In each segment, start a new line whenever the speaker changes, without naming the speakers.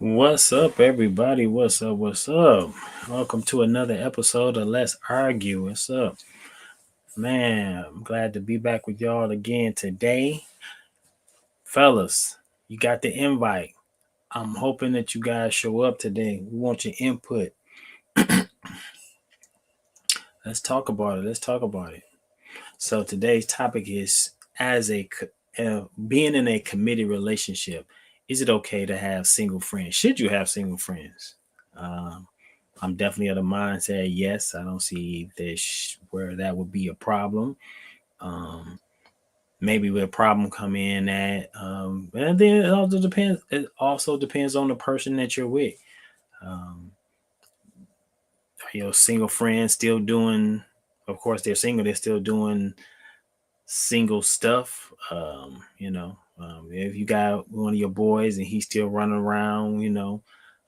What's up, everybody? What's up? What's up? Welcome to another episode of Let's Argue. What's up? Man, I'm glad to be back with y'all again today. Fellas, you got the invite. I'm hoping that you guys show up today. We want your input. Let's talk about it. Let's talk about it. So today's topic is being in a committed relationship. Is it okay to have single friends? Should you have single friends? Um, I'm definitely of the mindset, yes. I don't see this where that would be a problem. Um, Maybe where a problem come in at, and then it also depends. It also depends on the person that you're with. Um, Single friends still doing. Of course, they're single. They're still doing single stuff. If you got one of your boys and he's still running around,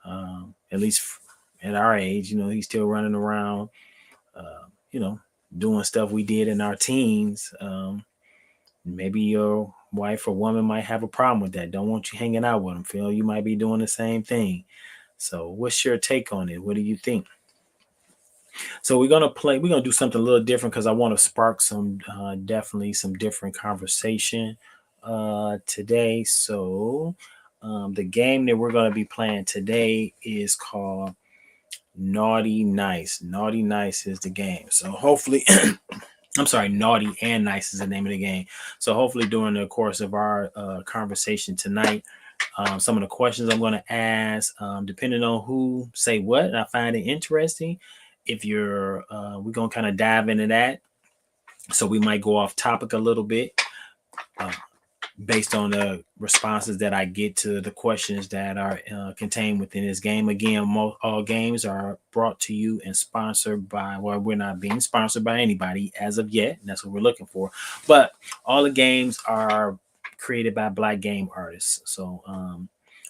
at least at our age, he's still running around, uh, you know, doing stuff we did in our teens. Maybe your wife or woman might have a problem with that. Don't want you hanging out with them. Feel you might be doing the same thing. So, what's your take on it? What do you think? So we're gonna do something a little different because I want to spark some definitely some different conversation today. So the game that we're gonna be playing today is called Naughty Nice. Naughty Nice is the game. So hopefully I'm sorry, Naughty and Nice is the name of the game. So hopefully during the course of our conversation tonight, some of the questions I'm going to ask, depending on who say what, and I find it interesting. If you're, we're going to kind of dive into that. So we might go off topic a little bit uh, based on the responses that I get to the questions that are contained within this game. Again, all games are brought to you and sponsored by, well, we're not being sponsored by anybody as of yet. And that's what we're looking for. But all the games are created by Black game artists. So,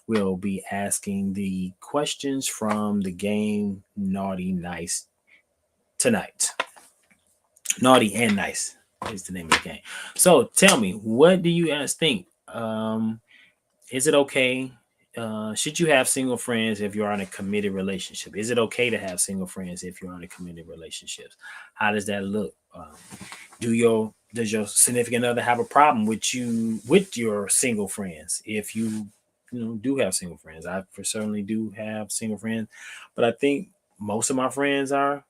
we'll be asking the questions from the game Naughty Nice tonight. Naughty and Nice is the name of the game. So tell me, what do you guys think? Is it okay? Should you have single friends if you're in a committed relationship? Is it okay to have single friends if you're in a committed relationship? How does that look? Does your significant other have a problem with you with your single friends? If you do have single friends, I for certainly do have single friends, but I think most of my friends are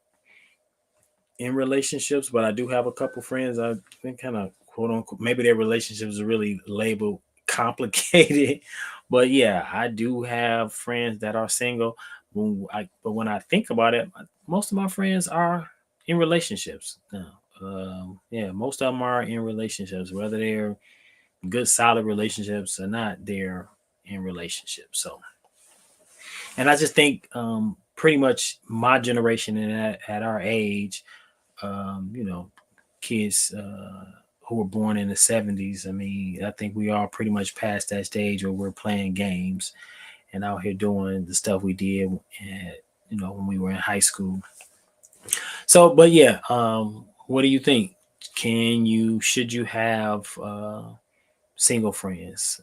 in relationships, but I do have a couple friends I've been kind of quote unquote, maybe their relationships are really labeled complicated. But yeah, I do have friends that are single. But when I think about it, most of my friends are in relationships now. Yeah, most of them are in relationships, whether they're good, solid relationships or not, they're in relationships. So, and I just think pretty much my generation and at our age, you know, kids who were born in the 70s. I mean, I think we all pretty much past that stage where we're playing games and out here doing the stuff we did, when we were in high school. So, but yeah, what do you think? Should you have single friends?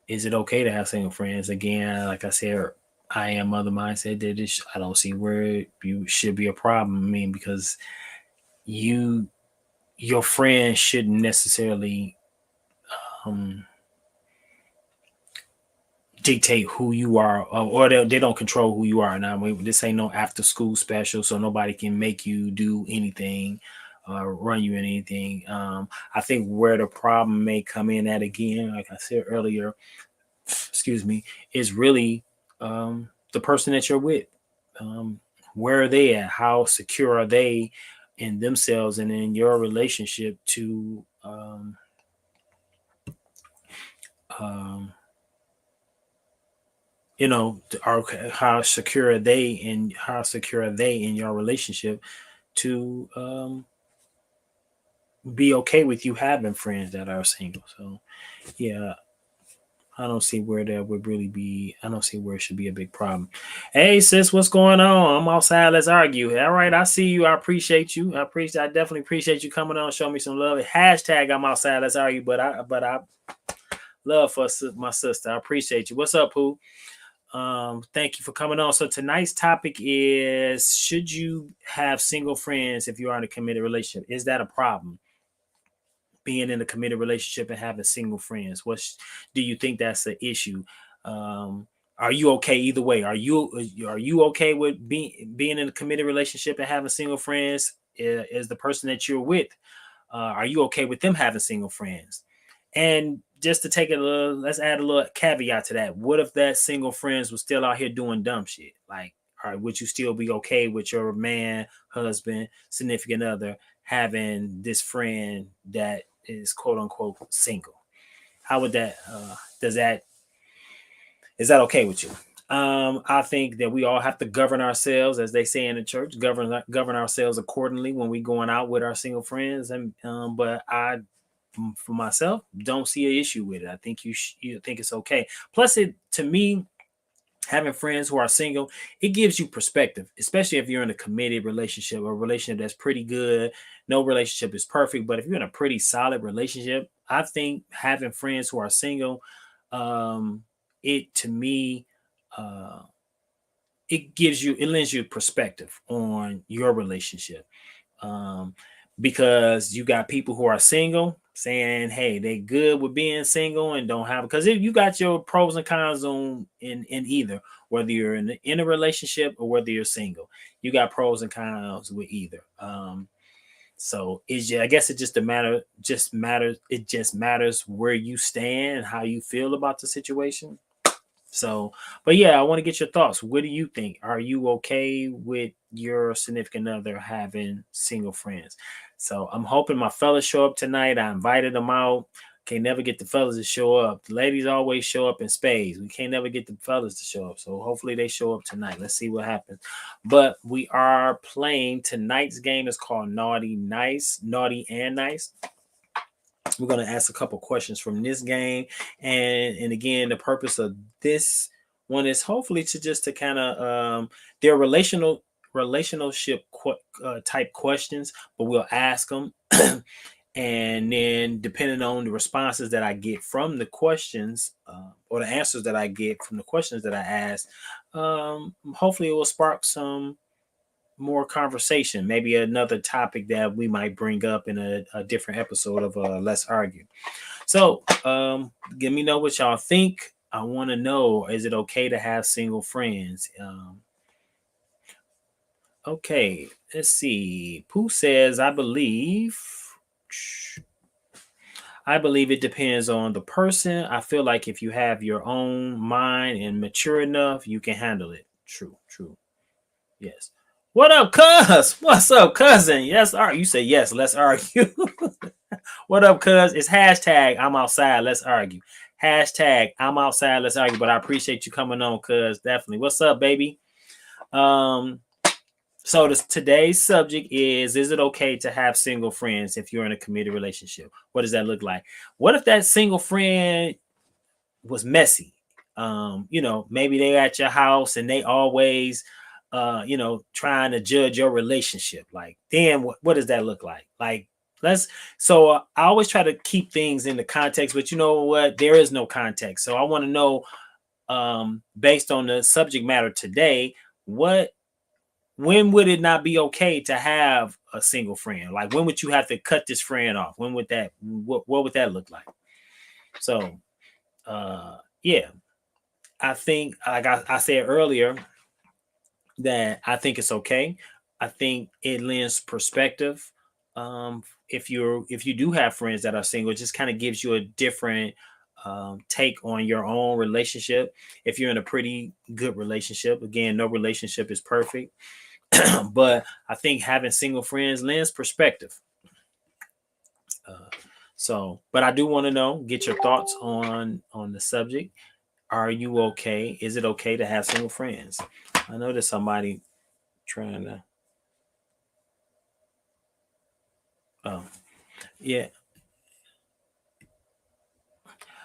Is it okay to have single friends? Again, like I said, I am of the mindset that I don't see where you should be a problem. I mean, because you your friends shouldn't necessarily um, dictate who you are, or they don't control who you are. Now, this ain't no after school special, so nobody can make you do anything, run you in anything. I think where the problem may come in at again, like I said earlier, excuse me, is really the person that you're with. Um, where are they at? How secure are they in themselves and in your relationship to um, are how secure are they in your relationship to be okay with you having friends that are single. So yeah, I don't see where that would really be. I don't see where it should be a big problem. Hey sis, what's going on? I'm outside. Let's argue. All right, I see you. I appreciate you. I definitely appreciate you coming on. Show me some love. Hashtag I'm outside. Let's argue. But I Love for my sister. I appreciate you. What's up, Pooh? Thank you for coming on. So tonight's topic is: should you have single friends if you are in a committed relationship? Is that a problem? Being in a committed relationship and having single friends. Do you think that's an issue? Um, are you okay either way? Are you okay with being in a committed relationship and having single friends? Is the person that you're with, are you okay with them having single friends? And just to take it a little, let's add a little caveat to that. What if that single friends was still out here doing dumb shit? Like, all right, would you still be okay with your man, husband, significant other having this friend that is quote unquote single? How would that does that is that okay with you? I think that we all have to govern ourselves, as they say in the church, govern ourselves accordingly when we going out with our single friends. And but I, for myself, don't see an issue with it. I think you think it's okay. Plus, it to me, having friends who are single, it gives you perspective, especially if you're in a committed relationship or a relationship that's pretty good. No relationship is perfect, but if you're in a pretty solid relationship, I think having friends who are single, um, it to me, uh, it lends you perspective on your relationship. Um, because you got people who are single saying, hey, they good with being single and don't have, because you got your pros and cons on in either, whether you're in a relationship or whether you're single, you got pros and cons with either. So I guess it just matters where you stand and how you feel about the situation. So, but yeah, I want to get your thoughts. What do you think? Are you okay with your significant other having single friends? So I'm hoping my fellas show up tonight. I invited them out. Can't never get the fellas to show up. The ladies always show up in spades. We can't never get the fellas to show up. So hopefully they show up tonight. Let's see what happens. But we are playing tonight's game. Is called Naughty and Nice. We're going to ask a couple questions from this game, and again, the purpose of this one is hopefully to kind of they're relationship type questions, but we'll ask them, and then depending on the responses that I get from the questions, or the answers that I get from the questions that I ask, hopefully it will spark some more conversation, maybe another topic that we might bring up in a different episode of Let's Argue. So let me know what y'all think. I want to know, is it okay to have single friends? Okay, let's see. Pooh says, I believe it depends on the person. I feel like if you have your own mind and mature enough, you can handle it. True. Yes. What up, cuz? What's up, cousin? Yes, you say yes. Let's argue. What up, cuz? It's hashtag I'm outside. Let's argue. Hashtag I'm outside. Let's argue. But I appreciate you coming on, cuz. Definitely. What's up, baby? So today's subject is it okay to have single friends if you're in a committed relationship? What does that look like? What if that single friend was messy? Maybe they at your house and they always trying to judge your relationship. Like, then what does that look like? Like, I always try to keep things in the context, but you know what? There is no context. So I want to know, based on the subject matter today, when would it not be okay to have a single friend? Like, when would you have to cut this friend off? When would what would that look like? So, yeah, I think, like I said earlier, that I think it's okay. I think it lends perspective. If you do have friends that are single, it just kind of gives you a different take on your own relationship. If you're in a pretty good relationship, again, no relationship is perfect, but I think having single friends lends perspective. But I do want to get your thoughts on the subject. Are you okay? Is it okay to have single friends? I know there's somebody trying to. Oh, yeah.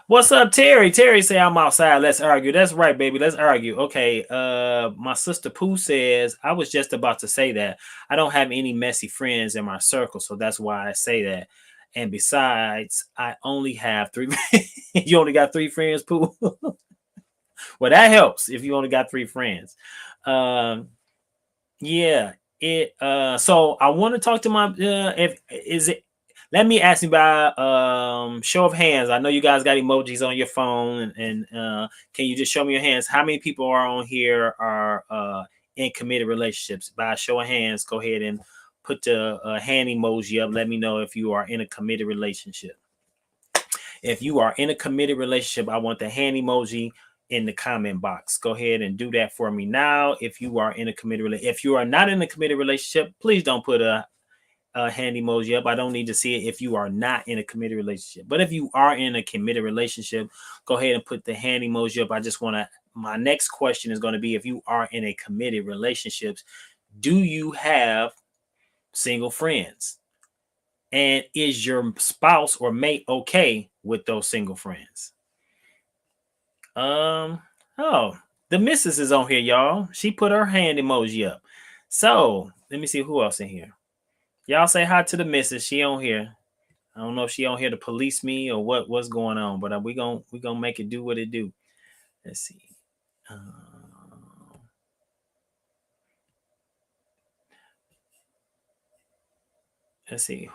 What's up, Terry? Terry say I'm outside. Let's argue. That's right, baby. Let's argue. Okay. My sister Pooh says, I was just about to say that I don't have any messy friends in my circle, so that's why I say that. And besides, I only have 3. You only got 3 friends, Pooh. Well, that helps if you only got 3 friends. Um, yeah. So I want to talk to my if is it let me ask you by show of hands. I know you guys got emojis on your phone, and can you just show me your hands? How many people are on here are in committed relationships? By show of hands, go ahead and put the hand emoji up. Let me know if you are in a committed relationship. If you are in a committed relationship, I want the hand emoji in the comment box. Go ahead and do that for me now. If you are in a committed relationship, if you are not in a committed relationship, please don't put a hand emoji up. I don't need to see it if you are not in a committed relationship. But if you are in a committed relationship, go ahead and put the hand emoji up. I just want to, my next question is going to be, if you are in a committed relationships, do you have single friends? And is your spouse or mate okay with those single friends? Oh, the missus is on here, y'all. She put her hand emoji up. So let me see who else in here. Y'all say hi to the missus. She on here. I don't know if she on here to police me or what's going on, but we gonna make it do what it do. Let's see. Let's see.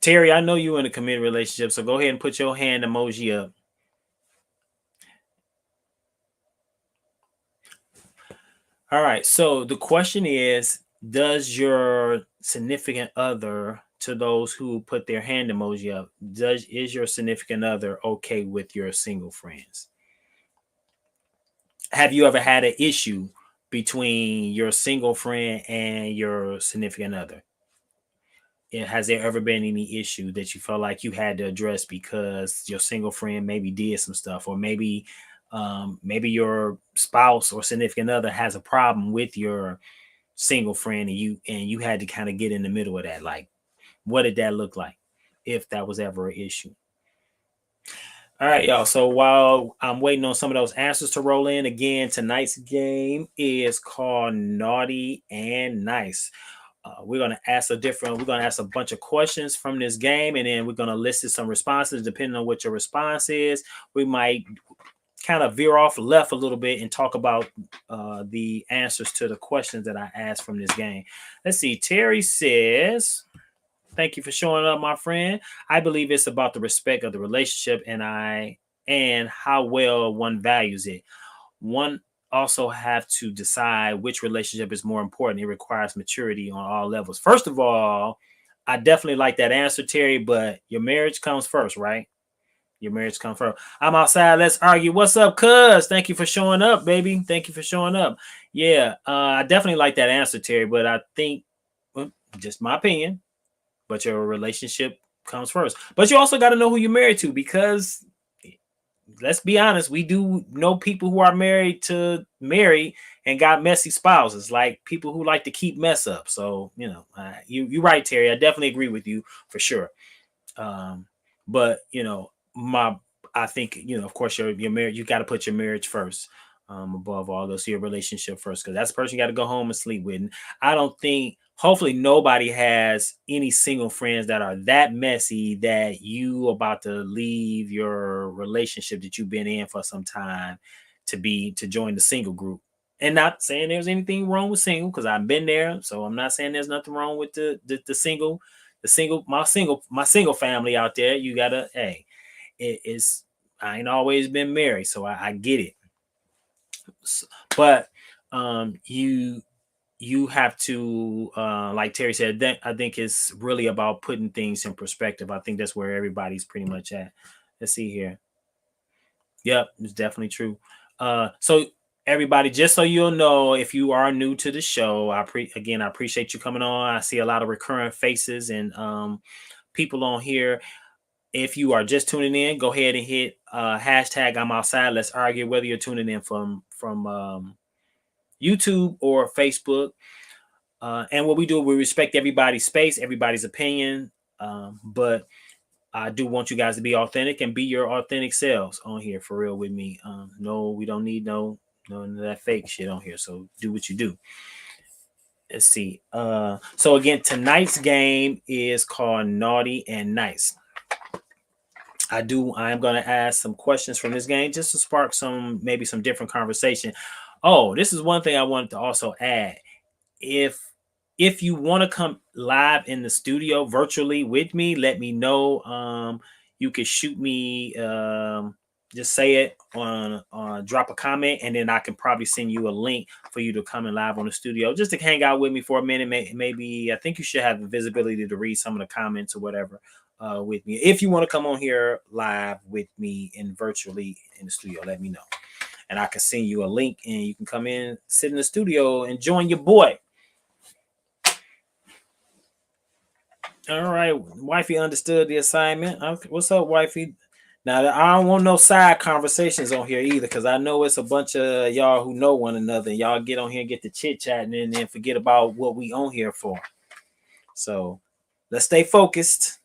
Terry, I know you in a committed relationship, so go ahead and put your hand emoji up. All right. So the question is, does your significant other, to those who put their hand emoji up, is your significant other okay with your single friends? Have you ever had an issue between your single friend and your significant other? And has there ever been any issue that you felt like you had to address because your single friend maybe did some stuff, or maybe your spouse or significant other has a problem with your single friend, and you had to kind of get in the middle of that? Like, what did that look like, if that was ever an issue? All right, y'all. So while I'm waiting on some of those answers to roll in, again, tonight's game is called Naughty and Nice. We're gonna ask a bunch of questions from this game, and then we're gonna list some responses. Depending on what your response is, we might kind of veer off left a little bit and talk about the answers to the questions that I asked from this game. Let's see. Terry says, "Thank you for showing up, my friend. I believe it's about the respect of the relationship and how well one values it. One also have to decide which relationship is more important. It requires maturity on all levels." First of all, I definitely like that answer, Terry, but your marriage comes first, right? Your marriage comes first. I'm outside. Let's argue. What's up, cuz? Thank you for showing up, baby. Thank you for showing up. Yeah, I definitely like that answer, Terry, but I think, well, just my opinion, but your relationship comes first. But you also got to know who you're married to, because let's be honest, we do know people who are married and got messy spouses, like people who like to keep mess up. So you're right, Terry. I definitely agree with you for sure. But my I think, of course, your marriage, you got to put your marriage first, above all those, your relationship first, because that's the person you got to go home and sleep with. And I don't think, hopefully nobody has any single friends that are that messy that you about to leave your relationship that you've been in for some time to join the single group. And not saying there's anything wrong with single, because I've been there, so I'm not saying there's nothing wrong with the single, my single family out there. You gotta, hey, it's I ain't always been married, so I get it. But you have to, like Terry said, that I think it's really about putting things in perspective. I think that's where everybody's pretty much at. Let's see here. Yep, it's definitely true. So everybody, just so you'll know, if you are new to the show, I appreciate you coming on. I see a lot of recurring faces and people on here. If you are just tuning in, go ahead and hit hashtag I'm outside. Let's argue, whether you're tuning in from YouTube or Facebook. And what we do, we respect everybody's space, everybody's opinion. But I do want you guys to be authentic and be your authentic selves on here for real with me. No, we don't need none of that fake shit on here. So do what you do. Let's see. So again, tonight's game is called Naughty and Nice. I am going to ask some questions from this game just to spark maybe some different conversation. Oh, this is one thing I wanted to also add. If you want to come live in the studio virtually with me, let me know. You can shoot me, just say it on, drop a comment, and then I can probably send you a link for you to come in live on the studio just to hang out with me for a minute. Maybe I think you should have the visibility to read some of the comments or whatever with me. If you want to come on here live with me and virtually in the studio, let me know, and I can send you a link, and you can come in, sit in the studio, and join your boy. All right, wifey understood the assignment. Okay, what's up, wifey? Now I don't want no side conversations on here either, because I know it's a bunch of y'all who know one another, and y'all get on here and get the chit chatting, and then forget about what we on here for. So let's stay focused,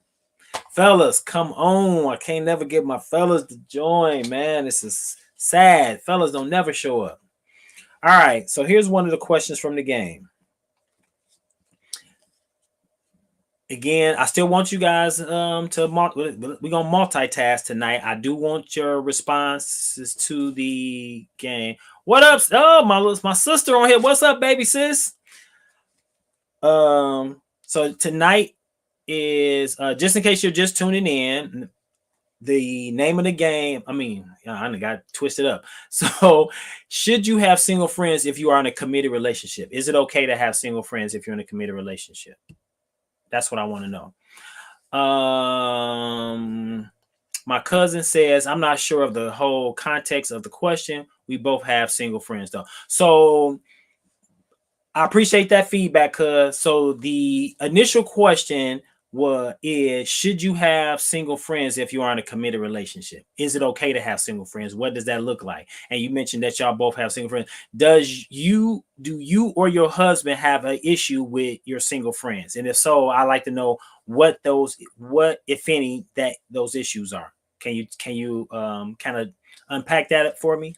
fellas. Come on, I can't never get my fellas to join, man. This is sad. Fellas don't never show up. All right, so here's one of the questions from the game. Again, I still want you guys we're gonna multitask tonight. I do want your responses to the game. What up? Oh, my sister on here. What's up, baby sis? So tonight is just in case you're just tuning in, the name of the game. I mean, I got twisted up. So, should you have single friends if you are in a committed relationship? Is it okay to have single friends if you're in a committed relationship? That's what I want to know. My cousin says, I'm not sure of the whole context of the question. We both have single friends, though. So I appreciate that feedback, cuz. So the initial question is, should you have single friends if you are in a committed relationship? Is it okay to have single friends? What does that look like? And you mentioned that y'all both have single friends. Do you or your husband have an issue with your single friends? And if so, I'd like to know what if any that those issues are. Can you kind of unpack that for me?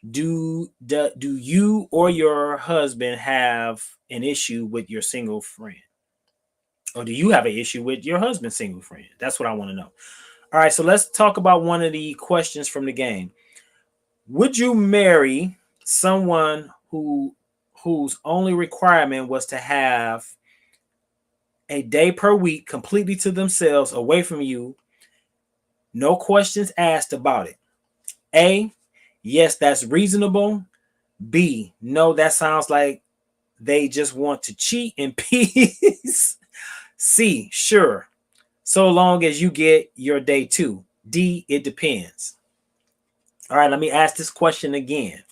Do you or your husband have an issue with your single friend? Or do you have an issue with your husband's single friend? That's what I want to know. All right, so let's talk about one of the questions from the game. Would you marry someone whose only requirement was to have a day per week completely to themselves, away from you, no questions asked about it? A, yes, that's reasonable. B, no, that sounds like they just want to cheat in peace. C, sure, so long as you get your day too. D, it depends. All right, let me ask this question again.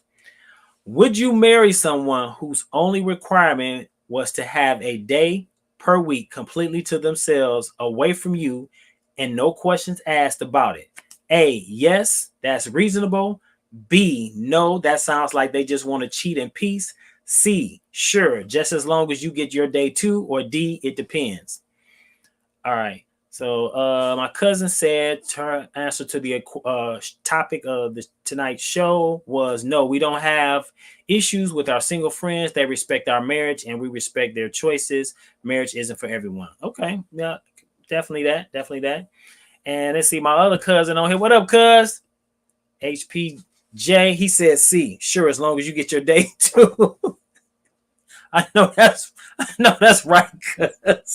Would you marry someone whose only requirement was to have a day per week completely to themselves, away from you, and no questions asked about it? A, yes, that's reasonable. B, no, that sounds like they just want to cheat in peace. C, sure, just as long as you get your day too. Or D, it depends. All right. So my cousin said her answer to the topic of tonight's show was no, we don't have issues with our single friends. They respect our marriage and we respect their choices. Marriage isn't for everyone. Okay. Yeah, definitely that. Definitely that. And let's see, my other cousin on here. What up, cuz? HPJ, he said C. Sure, as long as you get your day too. I know that's right.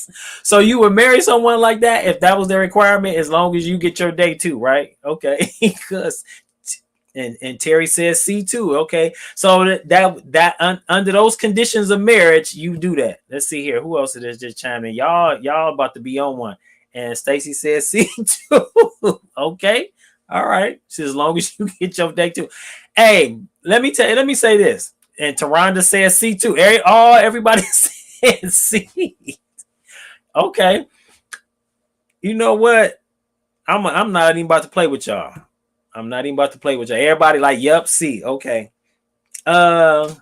So you would marry someone like that if that was their requirement, as long as you get your day too, right? Okay. Because and Terry says C too. Okay. So under those conditions of marriage, you do that. Let's see here. Who else is just chiming in? Y'all about to be on one. And Stacy says C too. Okay. All right. So as long as you get your day too. Hey, let me say this. And Taronda says C too. Everybody says C. Okay. You know what? I'm not even about to play with y'all. Everybody like, yep, C. Okay. But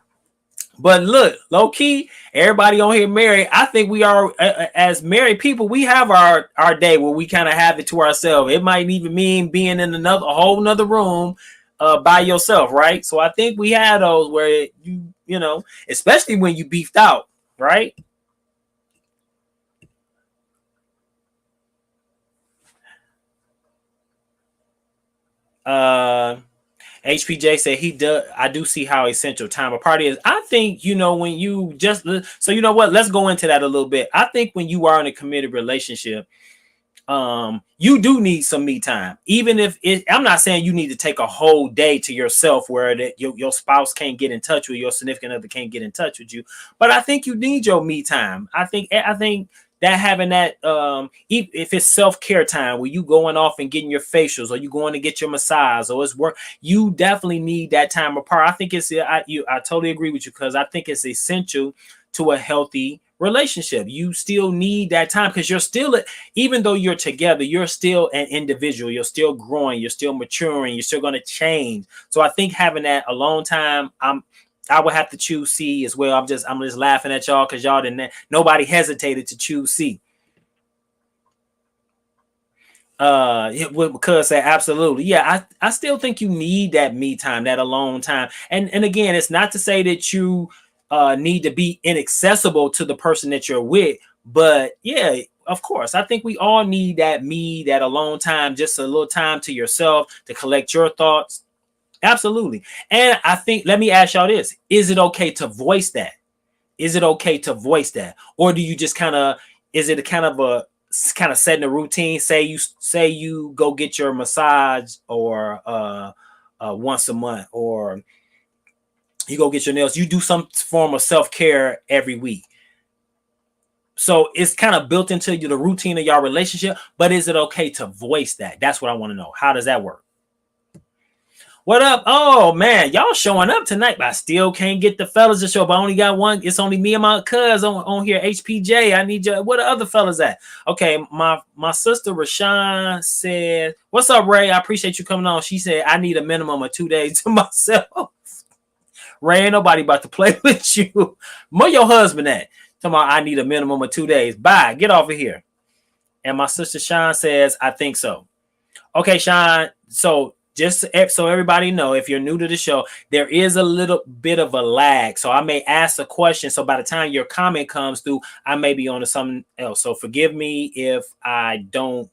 look, low key, everybody on here married. I think we are, as married people, we have our day where we kind of have it to ourselves. It might even mean being in a whole nother room by yourself, right? So I think we have those where you know, especially when you beefed out, right? Uh, HPJ said he does. I do see how essential time apart is. I think, when you just, so you know what? Let's go into that a little bit. I think when you are in a committed relationship, you do need some me time. Even if I'm not saying you need to take a whole day to yourself where your spouse can't get in touch with you, your significant other can't get in touch with you. But I think you need your me time. I think that having that, if it's self-care time where you going off and getting your facials, or you going to get your massage, or it's work, you definitely need that time apart. I think I totally agree with you, because I think it's essential to a healthy relationship. You still need that time, because you're still, even though you're together, you're still an individual. You're still growing. You're still maturing. You're still going to change. So I think having that alone time, I would have to choose C as well. I'm just laughing at y'all because y'all didn't. Nobody hesitated to choose C. Because absolutely, yeah. I still think you need that me time, that alone time. And again, it's not to say that you need to be inaccessible to the person that you're with, but yeah, of course, I think we all need that alone time, just a little time to yourself to collect your thoughts. Absolutely. And I think, let me ask y'all this: is it okay to voice that? Is it okay to voice that, or do you just is it a kind of setting a routine? Say you go get your massage, or once a month, or you go get your nails. You do some form of self-care every week. So it's kind of built into the routine of your relationship. But is it okay to voice that? That's what I want to know. How does that work? What up? Oh man, y'all showing up tonight, but I still can't get the fellas to show up. I only got one. It's only me and my cuz on here. HPJ, I need you. Where the other fellas at? Okay, my sister Rashawn said, "What's up, Ray? I appreciate you coming on." She said, "I need a minimum of 2 days to myself." Ray, ain't nobody about to play with you. Where your husband at? Talking about I need a minimum of 2 days. Bye. Get off of here. And my sister Sean says, "I think so." Okay, Sean. So just so everybody know, if you're new to the show, there is a little bit of a lag. So I may ask a question. So by the time your comment comes through, I may be on to something else. So forgive me if I don't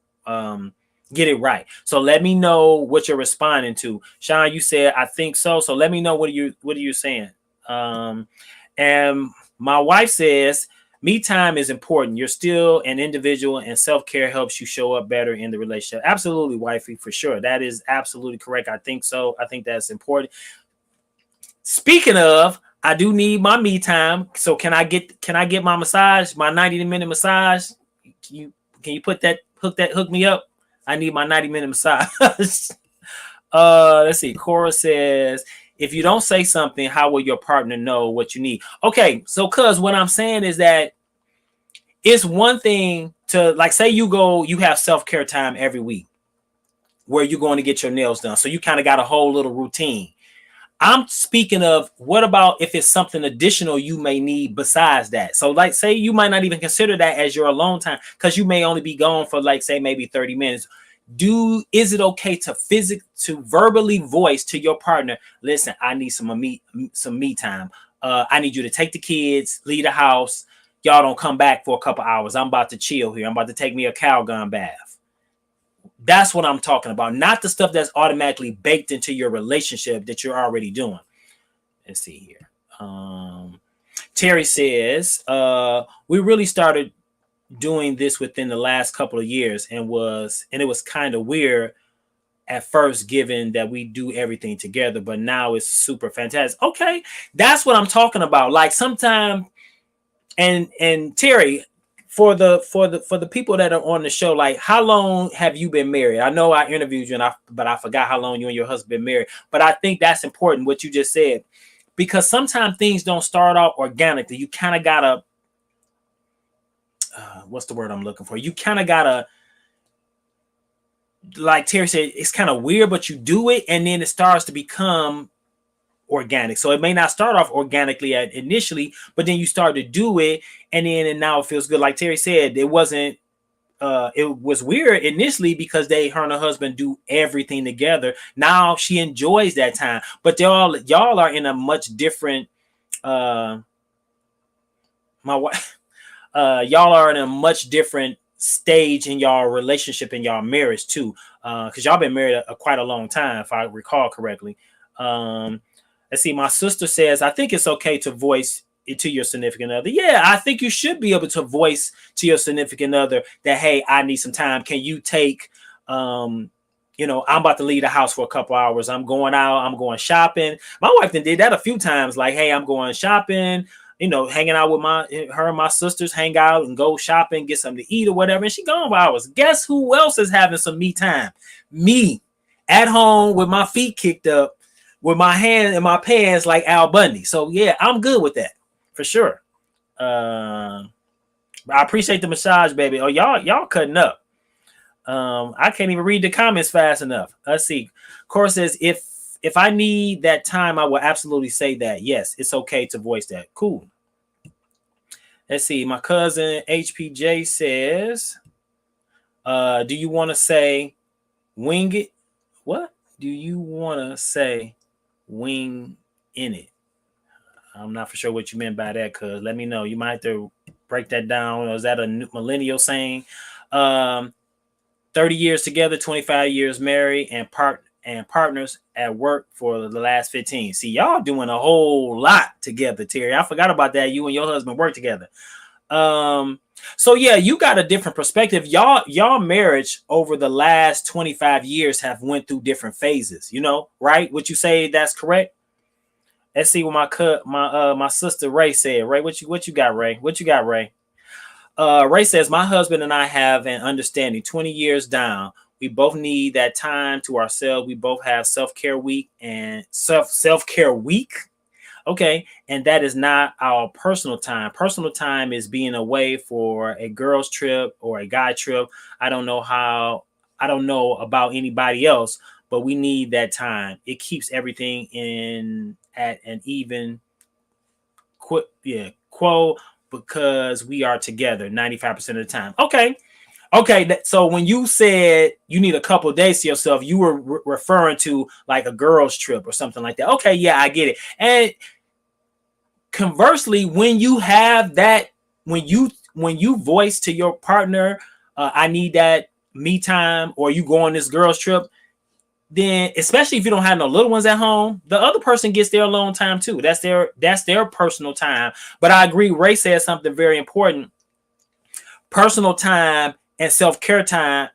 get it right. So let me know what you're responding to. Sean, you said I think so. So let me know what are you saying. And my wife says, me time is important. You're still an individual, and self-care helps you show up better in the relationship. Absolutely, wifey, for sure. That is absolutely correct. I think so. I think that's important. Speaking of, I do need my me time. So can I get my massage, my 90-minute massage? Can you hook me up? I need my 90-minute massage. Let's see. Cora says, if you don't say something, how will your partner know what you need? Okay, so cuz what I'm saying is that it's one thing to, like, say you have self-care time every week where you're going to get your nails done. So you kind of got a whole little routine. I'm speaking of, what about if it's something additional you may need besides that? So like, say you might not even consider that as your alone time, because you may only be gone for, like, say maybe 30 minutes. Is it okay to verbally voice to your partner, listen, I need some me time. I need you to take the kids, leave the house. Y'all don't come back for a couple hours. I'm about to chill here. I'm about to take me a Calgon bath. That's what I'm talking about. Not the stuff that's automatically baked into your relationship that you're already doing. Let's see here. Terry says, we really started doing this within the last couple of years, and it was kind of weird at first, given that we do everything together, but now it's super fantastic. Okay, that's what I'm talking about. Like, sometimes, and Terry, for the people that are on the show, like, how long have you been married? I know I interviewed you, but I forgot how long you and your husband been married. But I think that's important, what you just said, because sometimes things don't start off organically. You kind of gotta, what's the word I'm looking for? You kind of gotta, like Terry said, it's kind of weird, but you do it, and then it starts to become organic. So it may not start off organically initially, but then you start to do it, and now it feels good. Like Terry said, it wasn't. It was weird initially because her and her husband do everything together. Now she enjoys that time, but y'all are in a much different. My wife. Y'all are in a much different stage in y'all relationship and y'all marriage too. because y'all been married quite a long time, if I recall correctly. Let's see. My sister says, I think it's okay to voice it to your significant other. Yeah, I think you should be able to voice to your significant other that, hey, I need some time. Can you take, I'm about to leave the house for a couple hours. I'm going out. I'm going shopping. My wife did that a few times. Like, hey, I'm going shopping. Hanging out with her and my sisters, hang out and go shopping, get something to eat or whatever. And she gone for hours. Guess who else is having some me time? Me, at home with my feet kicked up, with my hand in my pants like Al Bundy. So yeah, I'm good with that for sure. I appreciate the massage, baby. Oh, y'all cutting up. I can't even read the comments fast enough. Let's see. Cora says, if I need that time, I will absolutely say that. Yes, it's okay to voice that. Cool. Let's see. My cousin HPJ says, do you want to say wing it? What? Do you want to say wing in it? I'm not for sure what you meant by that, cuz let me know. You might have to break that down. Or is that a millennial saying? 30 years together, 25 years married, and partners at work for the last 15. See, y'all doing a whole lot together, Terry. I forgot about that. You and your husband work together. So yeah, you got a different perspective. Y'all marriage over the last 25 years have went through different phases, right? Would you say that's correct? Let's see what my sister Ray said. Ray, what you got, Ray? What you got, Ray? Ray says, my husband and I have an understanding 20 years down. We both need that time to ourselves. We both have self-care week and self-care week. Okay. And that is not our personal time. Personal time is being away for a girl's trip or a guy trip. I don't know about anybody else, but we need that time. It keeps everything at an even quo, because we are together 95% of the time. Okay. So when you said you need a couple of days to yourself, you were referring to like a girl's trip or something like that. Okay. Yeah, I get it. And conversely, when you have that, when you voice to your partner, I need that me time, or you go on this girl's trip, then especially if you don't have no little ones at home, the other person gets their alone time too. That's their personal time. But I agree. Ray said something very important. Personal time and self-care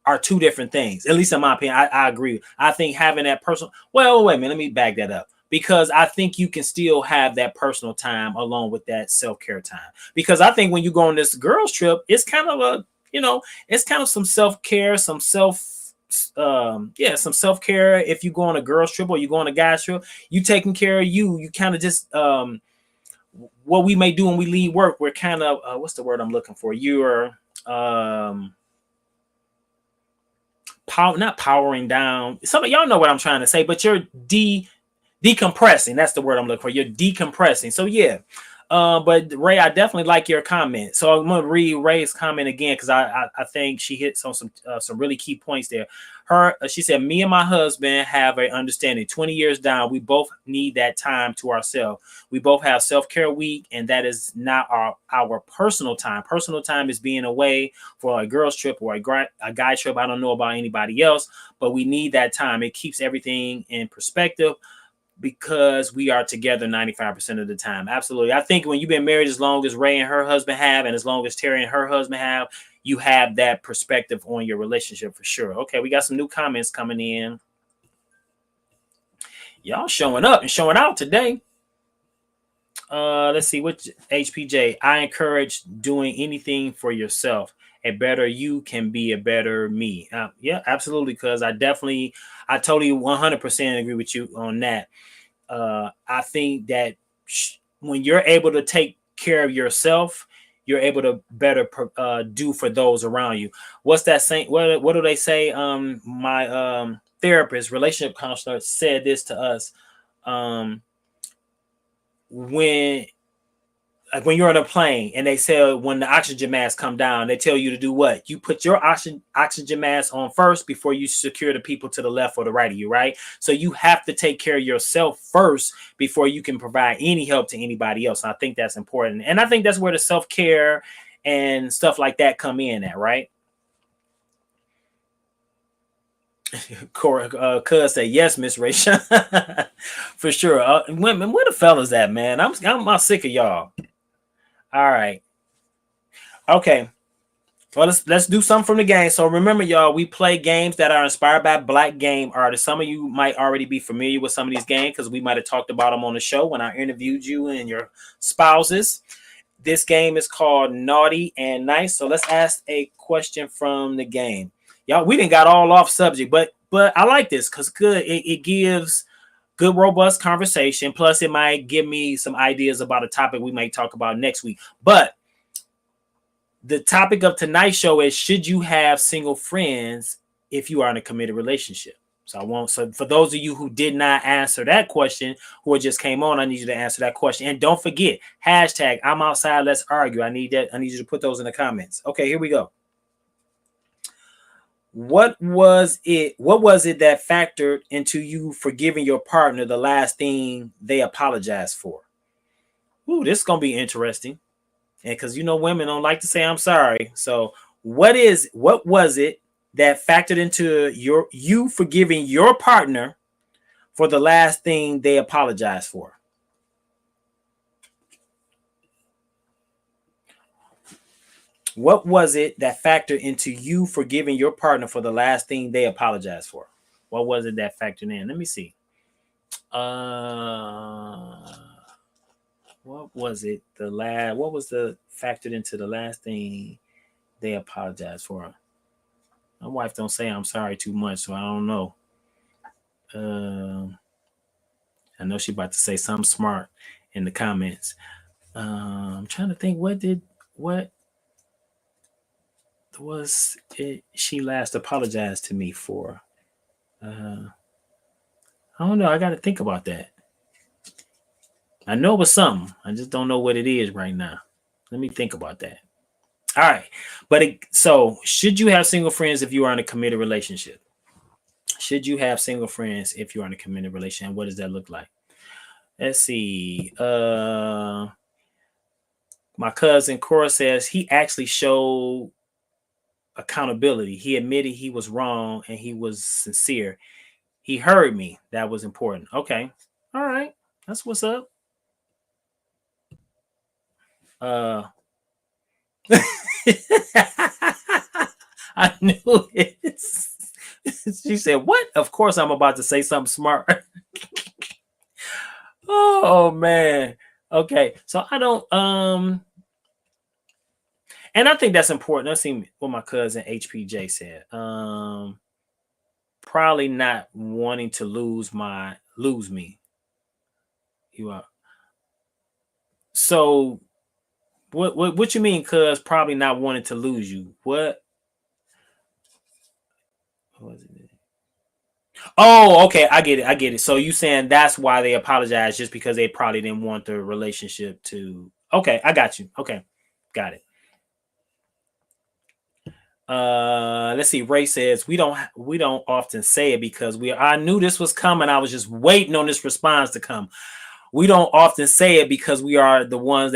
are two different things. At least in my opinion, I agree. I think having that personal, well, wait a minute, let me back that up. Because I think you can still have that personal time along with that self-care time. Because I think when you go on this girls trip, it's kind of it's kind of some self-care, some self-care. If you go on a girls trip or you go on a guys trip, you taking care of you. You kind of just what we may do when we leave work. We're kind of what's the word I'm looking for? You're not powering down. Some of y'all know what I'm trying to say, but you're decompressing. That's the word I'm looking for. You're decompressing. So yeah. But Ray, I definitely like your comment. So I'm going to read Ray's comment again, because I think she hits on some really key points there. She said, me and my husband have an understanding 20 years down. We both need that time to ourselves. We both have self-care week, and that is not our personal time. Personal time is being away for a girl's trip or a guy trip. I don't know about anybody else, but we need that time. It keeps everything in perspective, because we are together 95% of the time. Absolutely. I think when you've been married as long as Ray and her husband have, and as long as Terry and her husband have, you have that perspective on your relationship for sure. Okay, we got some new comments coming in. Y'all showing up and showing out today. Let's see, what HPJ. I encourage doing anything for yourself. A better you can be a better me. Yeah, absolutely. Because I totally 100% agree with you on that. I think that when you're able to take care of yourself, you're able to better do for those around you. What's that saying? What do they say? My therapist, relationship counselor, said this to us. When you're on a plane and they say when the oxygen mask come down, they tell you to do what? You put your oxygen mask on first before you secure the people to the left or the right of you, right? So you have to take care of yourself first before you can provide any help to anybody else. And I think that's important. And I think that's where the self-care and stuff like that come in at, right? Cuz say yes, Miss Rachel. For sure. Women, where the fellas at, man? I'm sick of y'all. All right. Okay. Well, let's do something from the game. So remember, y'all, we play games that are inspired by Black game artists. Some of you might already be familiar with some of these games because we might have talked about them on the show when I interviewed you and your spouses. This game is called Naughty and Nice. So let's ask a question from the game. Y'all, we didn't got all off subject, but I like this because it gives good robust conversation. Plus, it might give me some ideas about a topic we might talk about next week. But the topic of tonight's show is: should you have single friends if you are in a committed relationship? So for those of you who did not answer that question, who just came on, I need you to answer that question. And don't forget, hashtag I'm outside, let's argue. I need you to put those in the comments. Okay, here we go. What was it that factored into you forgiving your partner the last thing they apologized for? Ooh, this is gonna be interesting. And because women don't like to say I'm sorry. So what was it that factored into you forgiving your partner for the last thing they apologized for? What was it that factored into you forgiving your partner for the last thing they apologized for? What was it that factored in? Let me see. What was it? What was the factored into the last thing they apologized for? My wife don't say I'm sorry too much, so I don't know. I know she about to say something smart in the comments. I'm trying to think what was it she last apologized to me for. I don't know. I got to think about that. I know it was something. I just don't know what it is right now. Let me think about that. All right. So should you have single friends if you are in a committed relationship? Should you have single friends if you are in a committed relationship? And what does that look like? Let's see. My cousin Cora says he actually showed accountability. He admitted he was wrong and he was sincere. He heard me. That was important. Okay. All right. That's what's up. I knew it. She said, "What? Of course I'm about to say something smart." Oh man. Okay. So I don't and I think that's important. Let's see what my cousin HPJ said. Probably not wanting to lose me. You are. So what you mean, cuz probably not wanting to lose you? What was it? Oh, okay, I get it. So you saying that's why they apologized, just because they probably didn't want the relationship to. Okay, I got you. Okay, got it. Let's see. Ray says we don't often say it because I knew this was coming. I was just waiting on this response to come. We don't often say it because we are the ones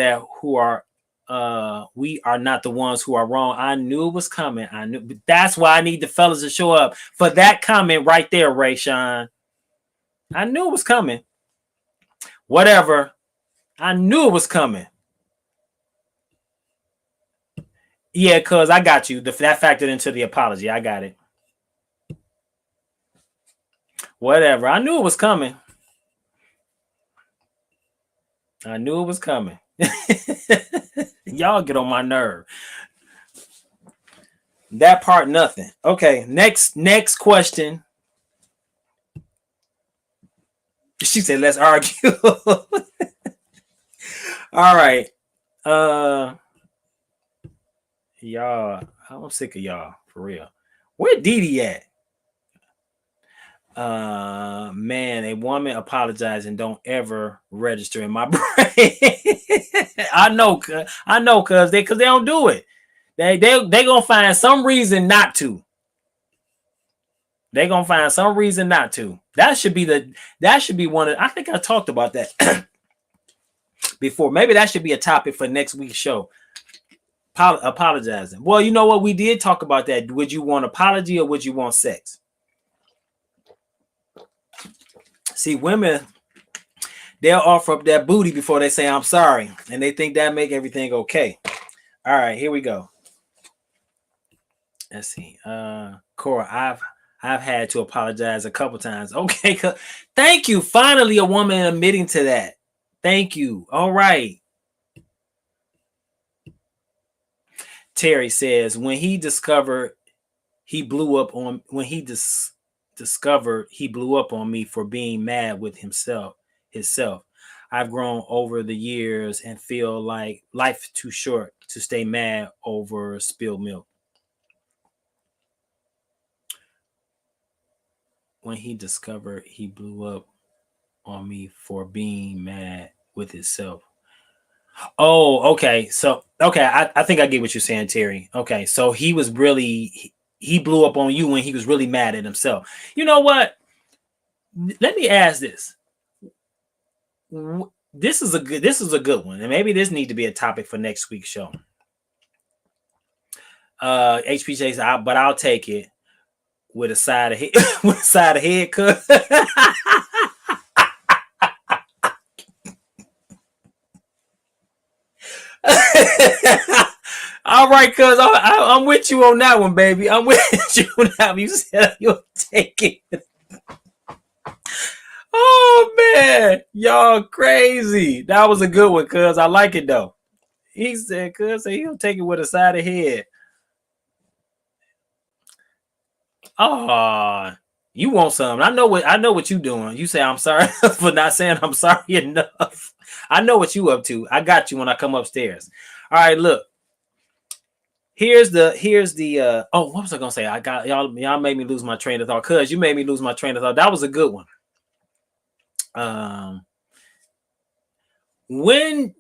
we are not the ones who are wrong. I knew it was coming. I knew, but that's why I need the fellas to show up for that comment right there, Ray Sean. I knew it was coming. Whatever. I knew it was coming. Yeah, cuz I got you. That factored into the apology. I got it. Whatever. I knew it was coming. I knew it was coming. Y'all get on my nerve. That part, nothing. Okay, next question. She said, "Let's argue." All right. Y'all, I'm sick of y'all for real. Where Didi at? Man, a woman apologize and don't ever register in my brain. I know, cuz they don't do it. They gonna find some reason not to. They gonna find some reason not to. That should be one of. I think I talked about that before. Maybe that should be a topic for next week's show. Apologizing. Well, you know what? We did talk about that. Would you want apology or would you want sex? See, women, they'll offer up that booty before they say I'm sorry, and they think that make everything okay. All right, here we go. Let's see. Cora, I've had to apologize a couple times. Okay, thank you. Finally, a woman admitting to that. Thank you. All right. Terry says when he discovered he blew up on discovered he blew up on me for being mad with himself. I've grown over the years and feel like life's too short to stay mad over spilled milk. When he discovered he blew up on me for being mad with himself. Oh, okay. So, okay, I think I get what you're saying, Terry. Okay, so he was really he blew up on you when he was really mad at himself. You know what? Let me ask this. This is a good one, and maybe this need to be a topic for next week's show. HPJ, but I'll take it with a side of head, with a side of head, cuz. All right, cuz I'm with you on that one, baby. I'm with you on that one. You said you'll take it. Oh man, y'all crazy. That was a good one, cuz. I like it though. He said, cuz he'll take it with a side of head. Oh, you want something. I know what you doing. You say I'm sorry for not saying I'm sorry enough. I know what you up to. I got you when I come upstairs. All right, look. Here's the oh, what was I gonna say? I got y'all made me lose my train of thought. Cuz you made me lose my train of thought. That was a good one. When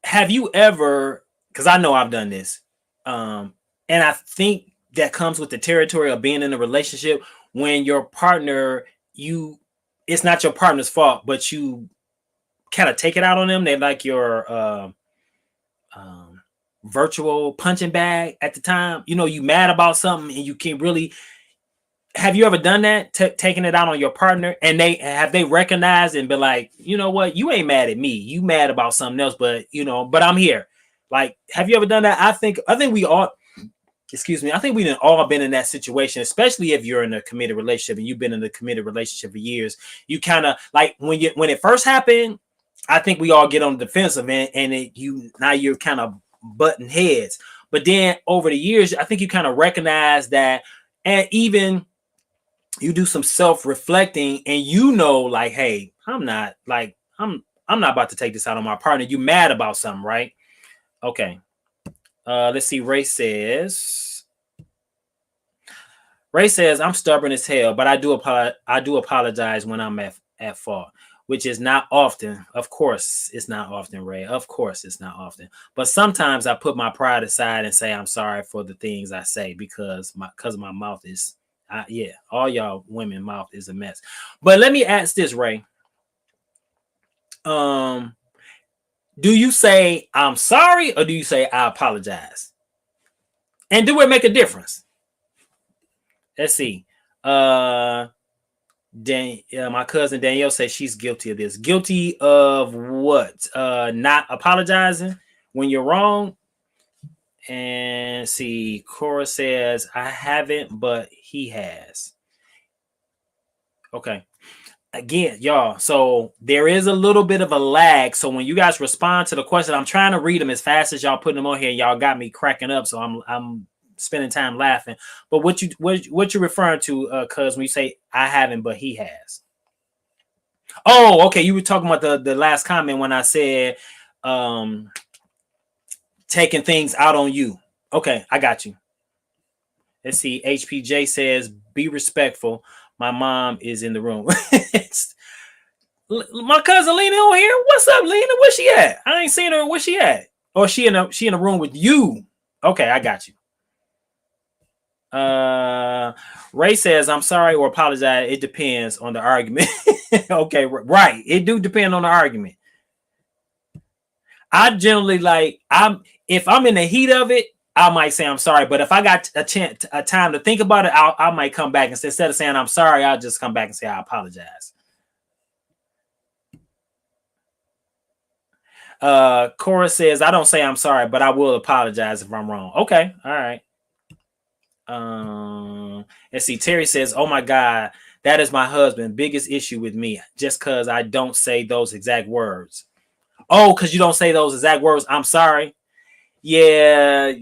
have you ever, because I know I've done this, and I think that comes with the territory of being in a relationship when your partner, it's not your partner's fault, but you kind of take it out on them. They like your virtual punching bag at the time. You know, you mad about something and you can't really. Have you ever done that? Taking it out on your partner, and they recognized and been like, you know what, you ain't mad at me, you mad about something else, but I'm here. Like, have you ever done that? I think we all, excuse me, I think we've all been in that situation, especially if you're in a committed relationship and you've been in a committed relationship for years. You kind of like when it first happened, I think we all get on the defensive and now you're kind of butting heads. But then over the years, I think you kind of recognize that, and even you do some self-reflecting and like, hey, I'm not about to take this out on my partner. You mad about something, right? Okay. Let's see. Ray says, I'm stubborn as hell, but I do apologize when I'm at fault, which is not often. Of course, it's not often, Ray. Of course, it's not often. But sometimes I put my pride aside and say I'm sorry for the things I say because my mouth is, yeah, all y'all women mouth is a mess. But let me ask this, Ray. Do you say I'm sorry or do you say I apologize? And do it make a difference? Let's see. My cousin Danielle says she's guilty of this. Guilty of what? Not apologizing when you're wrong. And see, Cora says I haven't, but he has. Okay. Again, y'all, so there is a little bit of a lag. So when you guys respond to the question, I'm trying to read them as fast as y'all putting them on here. Y'all got me cracking up, so I'm spending time laughing. But what you referring to, cuz when you say I haven't, but he has? Oh, okay. You were talking about the last comment when I said taking things out on you. Okay, I got you. Let's see. HPJ says, be respectful. My mom is in the room. My cousin Lena on here. What's up, Lena? Where she at? I ain't seen her. Where she at? Or she in a room with you? Okay, I got you. Ray says, I'm sorry or apologize. It depends on the argument. Okay, right. It do depend on the argument. I generally if I'm in the heat of it, I might say I'm sorry. But if I got a time to think about it, I might come back and instead of saying I'm sorry, I'll just come back and say I apologize. Cora says, I don't say I'm sorry, but I will apologize if I'm wrong. Okay. All right. Let's see. Terry says, oh my God, that is my husband. Biggest issue with me, just because I don't say those exact words. Oh, because you don't say those exact words. I'm sorry. Yeah.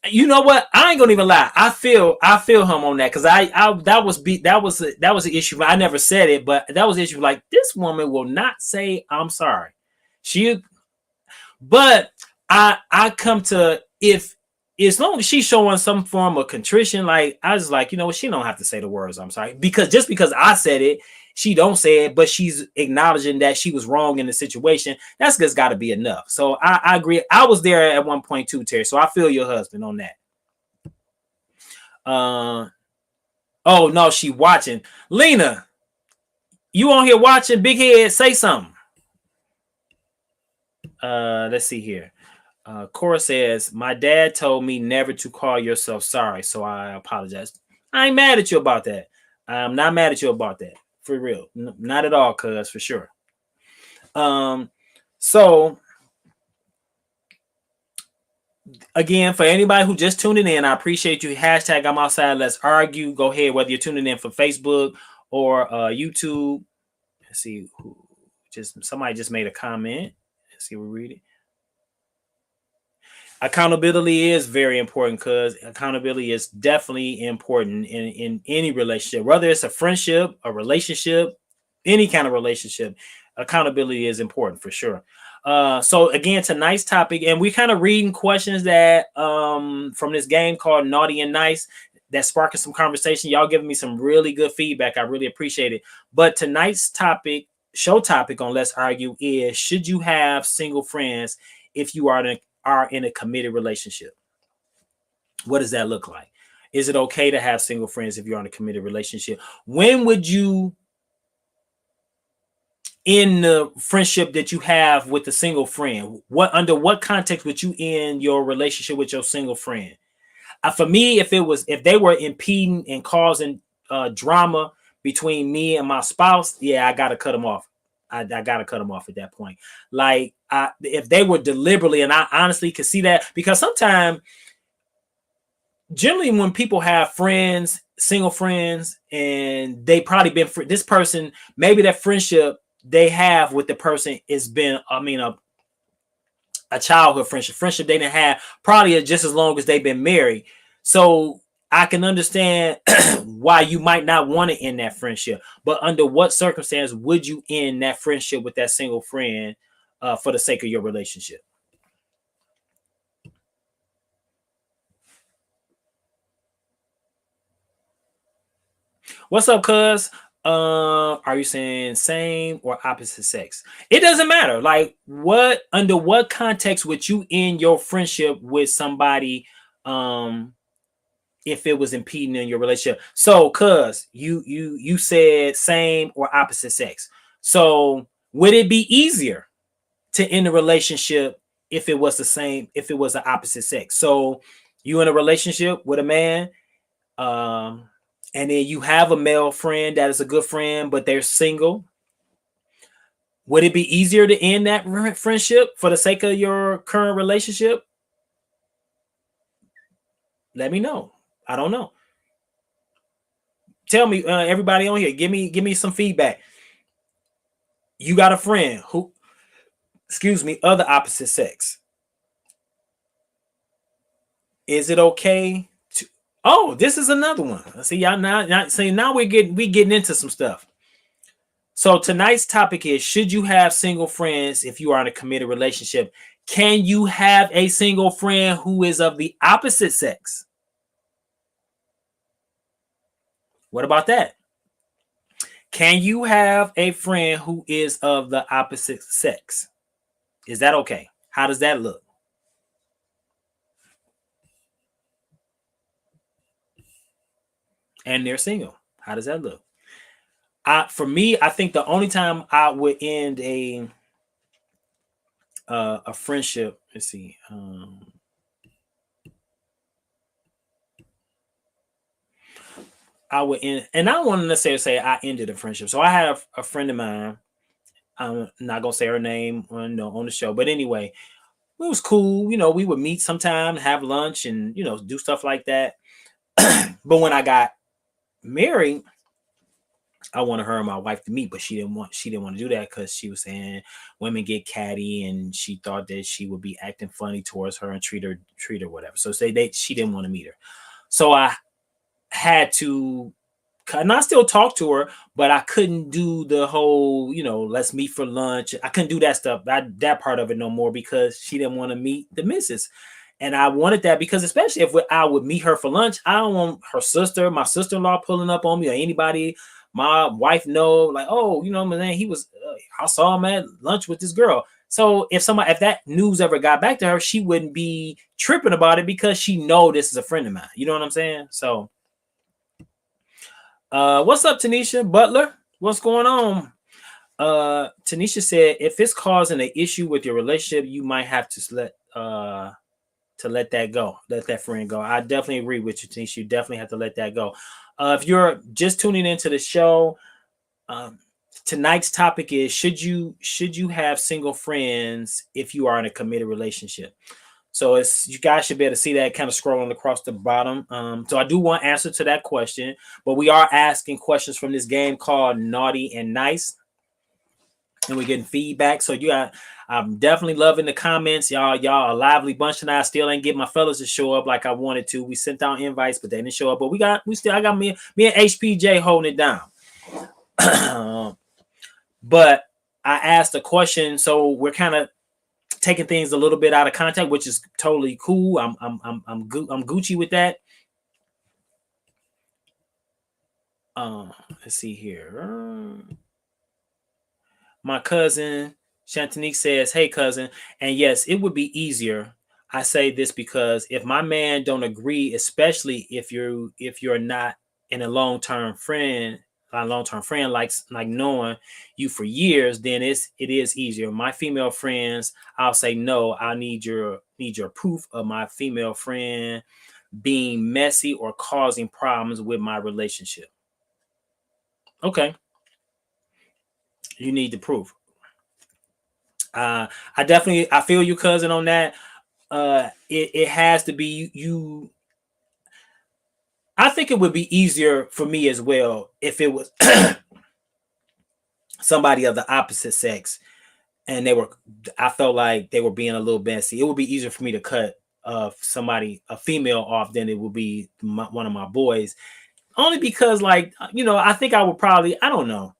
You know what? I ain't gonna even lie. I feel him on that because that was an issue. I never said it, but that was an issue. Like, this woman will not say I'm sorry. But I come to, if as long as she's showing some form of contrition, like I was like, you know what, she don't have to say the words I'm sorry, because just because I said it, she don't say it, but she's acknowledging that she was wrong in the situation. That's just got to be enough. So I agree. I was there at one point too, Terry. So I feel your husband on that. Oh no, she watching. Lena, you on here watching? Big Head, say something. Let's see here. Cora says, my dad told me never to call yourself sorry, so I apologize. I ain't mad at you about that. I'm not mad at you about that. For real. Not at all, cuz, for sure. So again, for anybody who just tuning in, I appreciate you. Hashtag I'm outside. Let's argue. Go ahead, whether you're tuning in for Facebook or YouTube. Let's see who somebody just made a comment. Let's see, we read it. Accountability is very important, because accountability is definitely important in any relationship, whether it's a friendship, a relationship, any kind of relationship. Accountability is important for sure. So again, tonight's topic, and we kind of reading questions that from this game called Naughty and Nice, that's sparking some conversation. Y'all giving me some really good feedback. I really appreciate it. But tonight's topic, show topic on Let's Argue, is should you have single friends if you are in a committed relationship? What does that look like? Is it okay to have single friends if you're in a committed relationship? When would you, in the friendship that you have with a single friend, under what context would you end your relationship with your single friend? For me, if they were impeding and causing drama between me and my spouse, yeah, I gotta cut them off. I gotta cut them off at that point. Like, if they were deliberately, and I honestly could see that, because sometimes, generally, when people have friends, single friends, and they probably been this person, maybe that friendship they have with the person has been, a childhood friendship they didn't have probably just as long as they've been married. So I can understand why you might not want to end that friendship, but under what circumstance would you end that friendship with that single friend for the sake of your relationship? What's up, cuz? Are you saying same or opposite sex? It doesn't matter. Like, under what context would you end your friendship with somebody if it was impeding in your relationship? So, cuz you said same or opposite sex. So, would it be easier to end a relationship if it was the same, if it was the opposite sex? So, you in a relationship with a man, and then you have a male friend that is a good friend, but they're single. Would it be easier to end that friendship for the sake of your current relationship? Let me know. I don't know. Tell me, everybody on here, give me some feedback. You got a friend who, excuse me, of the opposite sex. Is it okay to? Oh, this is another one. See, y'all now we're getting into some stuff. So tonight's topic is, should you have single friends if you are in a committed relationship? Can you have a single friend who is of the opposite sex? What about that? Can you have a friend who is of the opposite sex? Is that okay? How does that look? And they're single. How does that look? For me, I think the only time I would end a friendship. Let's see. I would end, and I don't want to necessarily say I ended a friendship. So I had a friend of mine. I'm not gonna say her name on the show, but anyway, it was cool. We would meet sometime, have lunch, and do stuff like that. But when I got married, I wanted her and my wife to meet, but she didn't want to do that because she was saying women get catty, and she thought that she would be acting funny towards her and treat her whatever. So she didn't want to meet her. So I had to, and I still talk to her, but I couldn't do the whole, let's meet for lunch. I couldn't do that stuff, that part of it no more, because she didn't want to meet the missus. And I wanted that because, especially if I would meet her for lunch, I don't want her sister, my sister-in-law pulling up on me, or anybody, my wife know, like, oh, man, I saw him at lunch with this girl. So if that news ever got back to her, she wouldn't be tripping about it because she know this is a friend of mine. You know what I'm saying? So what's up, Tanisha Butler? What's going on? Tanisha said, if it's causing an issue with your relationship, you might have to let that go. Let that friend go. I definitely agree with you, Tanisha. You definitely have to let that go. If you're just tuning into the show, tonight's topic is should you have single friends if you are in a committed relationship? So you guys should be able to see that kind of scrolling across the bottom. So I do want answer to that question, but we are asking questions from this game called Naughty and Nice, and we're getting feedback. So I'm definitely loving the comments. Y'all a lively bunch, and I still ain't get my fellas to show up like I wanted to. We sent out invites, but they didn't show up. But I got me and HPJ holding it down. But I asked a question, so we're kind of taking things a little bit out of context, which is totally cool. I'm Gucci with that. Let's see here. My cousin Chantanique says, "Hey cousin," and yes, it would be easier. I say this because if my man don't agree, especially if you're not in a long-term friend, like knowing you for years, then it is easier. My female friends, I'll say no. I need your proof of my female friend being messy or causing problems with my relationship. Okay, you need the proof. I feel you, cousin, on that. It has to be you. I think it would be easier for me as well if it was somebody of the opposite sex, and I felt like they were being a little messy. It would be easier for me to cut a female off than it would be one of my boys, only because I think I would probably, I don't know.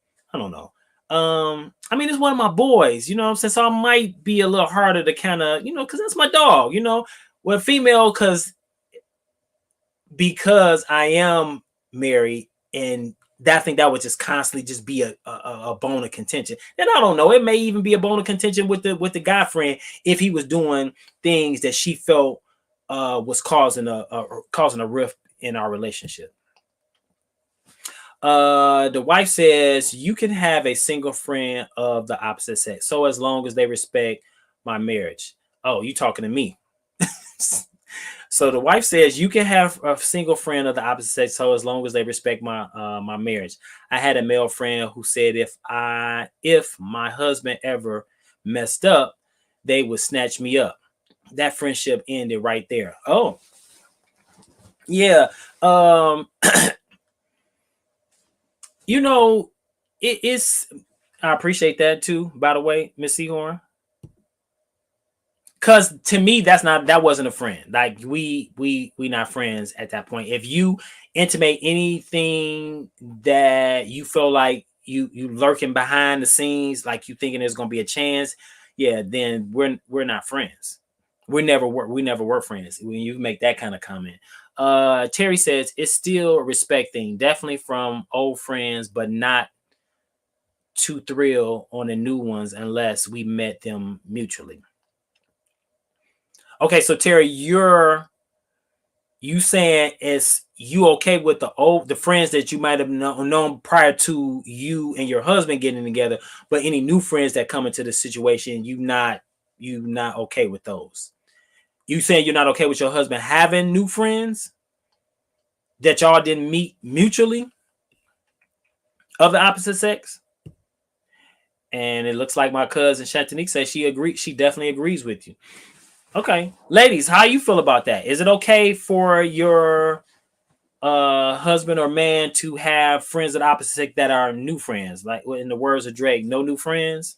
I mean, it's one of my boys, you know what I'm saying? So I might be a little harder to kind of, because that's my dog, with female, because I am married, and I think that would just constantly just be a bone of contention. And I don't know, it may even be a bone of contention with the guy friend if he was doing things that she felt was causing a rift in our relationship. The wife says you can have a single friend of the opposite sex, so as long as they respect my marriage. Oh, you talking to me? So the wife says you can have a single friend of the opposite sex, so as long as they respect my marriage. I had a male friend who said if my husband ever messed up, they would snatch me up. That friendship ended right there. Oh, yeah. It's. I appreciate that too. By the way, Miss Seahorn. Because to me, that wasn't a friend. Like we not friends at that point. If you intimate anything that you feel like you lurking behind the scenes, like you thinking there's gonna be a chance, yeah, then we're not friends. We never were friends when you make that kind of comment. Terry says it's still respecting, definitely from old friends, but not too thrilled on the new ones unless we met them mutually. Okay, so Terry, you saying is you okay with the friends that you might have known prior to you and your husband getting together, but any new friends that come into the situation, you not okay with those? You saying you're not okay with your husband having new friends? that y'all didn't meet mutually of the opposite sex? And it looks like my cousin Chantanique says she agrees. She definitely agrees with you. Okay, ladies, how you feel about that? Is it okay for your husband or man to have friends of the opposite sex that are new friends? Like in the words of Drake, no new friends.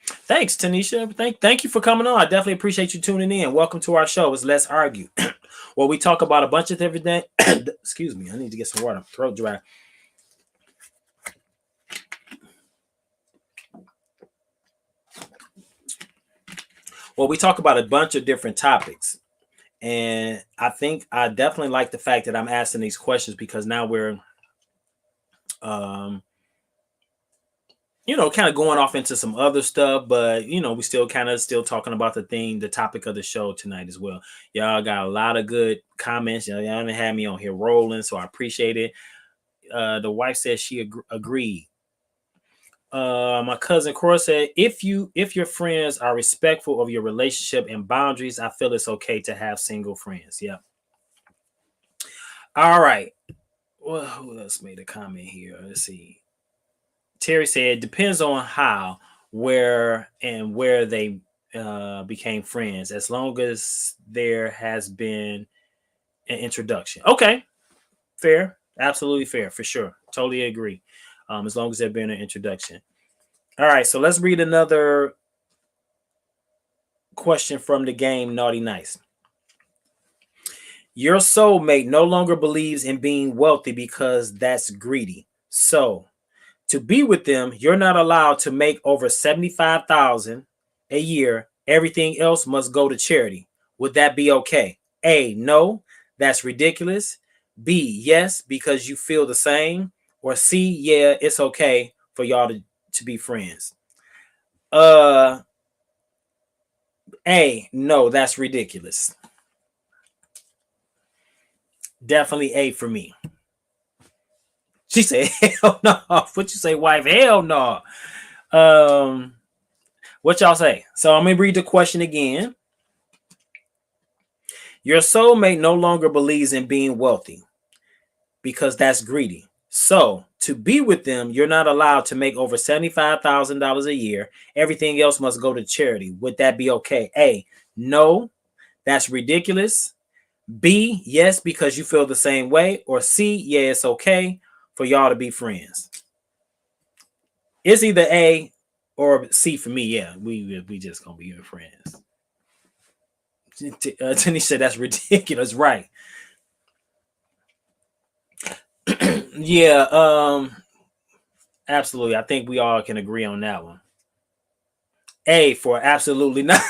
Thanks, Tanisha. Thank you for coming on. I definitely appreciate you tuning in. Welcome to our show. It's Let's Argue, where we talk about a bunch of different things. Excuse me, I need to get some water. Throat dry. Well, we talk about a bunch of different topics. And I think I definitely like the fact that I'm asking these questions because now we're kind of going off into some other stuff, but we still talking about the topic of the show tonight as well. Y'all got a lot of good comments. Y'all done had me on here rolling, so I appreciate it. The wife says she agreed. My cousin Cora said, if your friends are respectful of your relationship and boundaries, I feel it's okay to have single friends. Yeah. All right. Well, who else made a comment here? Let's see. Terry said, depends on how, where they became friends, as long as there has been an introduction. Okay. Fair. Absolutely fair. For sure. Totally agree. As long as there's been an introduction. All right. So let's read another question from the game Naughty Nice. Your soulmate no longer believes in being wealthy because that's greedy. So to be with them, you're not allowed to make over $75,000 a year. Everything else must go to charity. Would that be okay? A, no, that's ridiculous. B, yes, because you feel the same. Or C, yeah, it's okay for y'all to be friends. A, no, that's ridiculous. Definitely A for me. She said, hell no. What you say, wife? Hell no. What y'all say? So I'm going to read the question again. Your soulmate no longer believes in being wealthy because that's greedy. So to be with them, you're not allowed to make over $75,000 a year. Everything else must go to charity. Would that be okay? A, no, that's ridiculous. B, yes, because you feel the same way. Or C, yeah, it's okay for y'all to be friends. It's either A or C for me. Yeah, we just gonna be friends. Tanisha, that's ridiculous, right? Yeah, absolutely. I think we all can agree on that one. A for absolutely not.